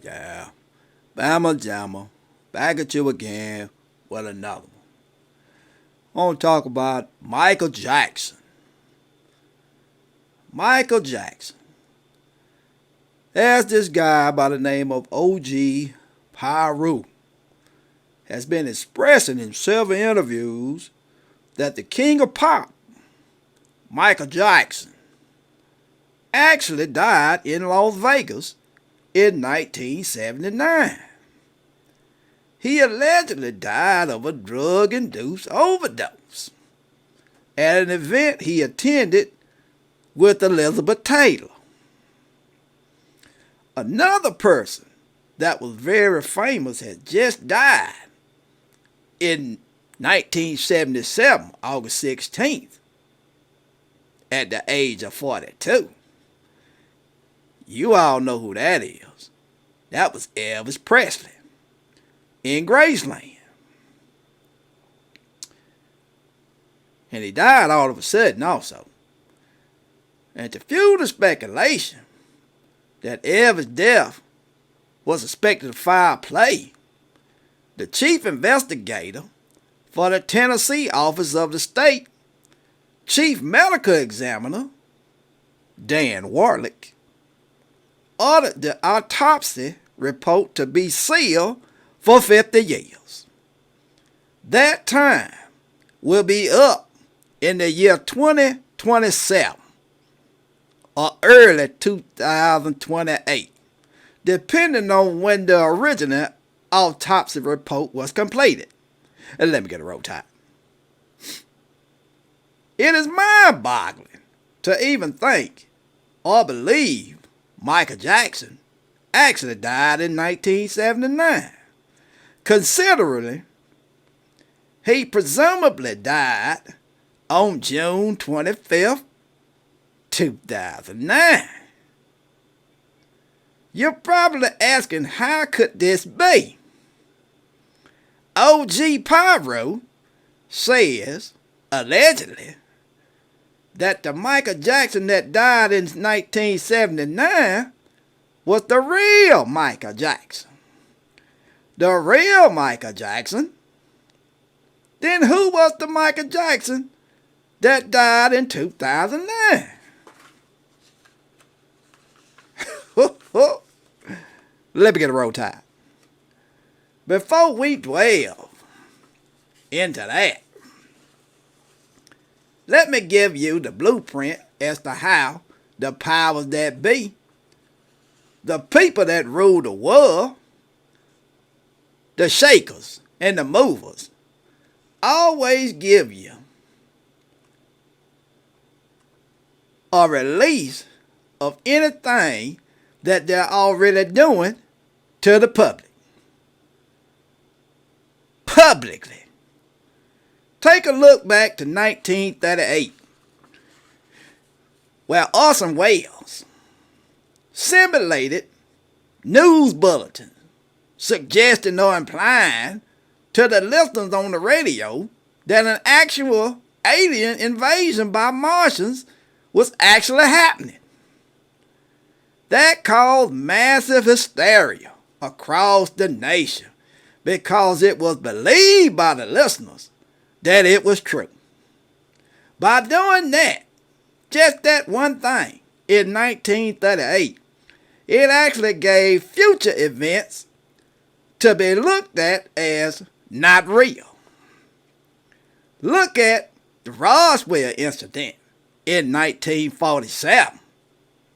Yeah. Bama Jamma, back at you again with another one. I want to talk about Michael Jackson. Michael Jackson. There's this guy by the name of OG PIRU. Has been expressing in several interviews that the king of pop, Michael Jackson, actually died in Las Vegas in 1979. He allegedly died of a drug-induced overdose at an event he attended with Elizabeth Taylor. Another person that was very famous had just died in 1977, August 16th, at the age of 42. You all know who that is. That was Elvis Presley in Graceland. And he died all of a sudden also. And to fuel the speculation that Elvis' death was expected to foul play, the chief investigator for the Tennessee office of the state, chief medical examiner, Dan Warlick, ordered the autopsy report to be sealed for 50 years. That time will be up in the year 2027 or early 2028, depending on when the original autopsy report was completed. And let me get a roll tide. It is mind-boggling to even think or believe Michael Jackson actually died in 1979, considering he presumably died on June 25th, 2009. You're probably asking, how could this be? OG PIRU says, allegedly, that the Michael Jackson that died in 1979 was the real Michael Jackson. The real Michael Jackson? Then who was the Michael Jackson that died in 2009? Let me get a roll tide. Before we dwell into that, let me give you the blueprint as to how the powers that be, the people that rule the world, the shakers and the movers, always give you a release of anything that they're already doing to the public. Publicly. Take a look back to 1938, where Orson Welles simulated news bulletins suggesting or implying to the listeners on the radio that an actual alien invasion by Martians was actually happening. That caused massive hysteria across the nation because it was believed by the listeners that it was true. By doing that, just that one thing, in 1938, it actually gave future events to be looked at as not real. Look at the Roswell incident in 1947,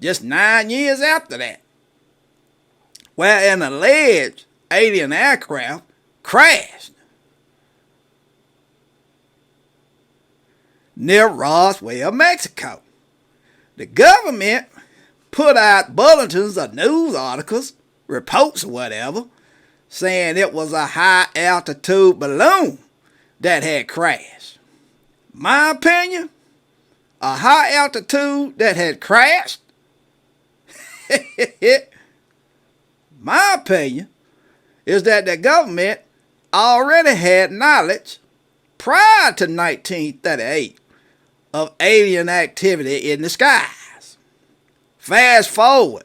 just 9 years after that, where an alleged alien aircraft crashed near Roswell, Mexico. The government put out bulletins or news articles, reports or whatever, saying it was a high-altitude balloon that had crashed. My opinion, a high-altitude that had crashed? My opinion is that the government already had knowledge prior to 1938 of alien activity in the skies. Fast forward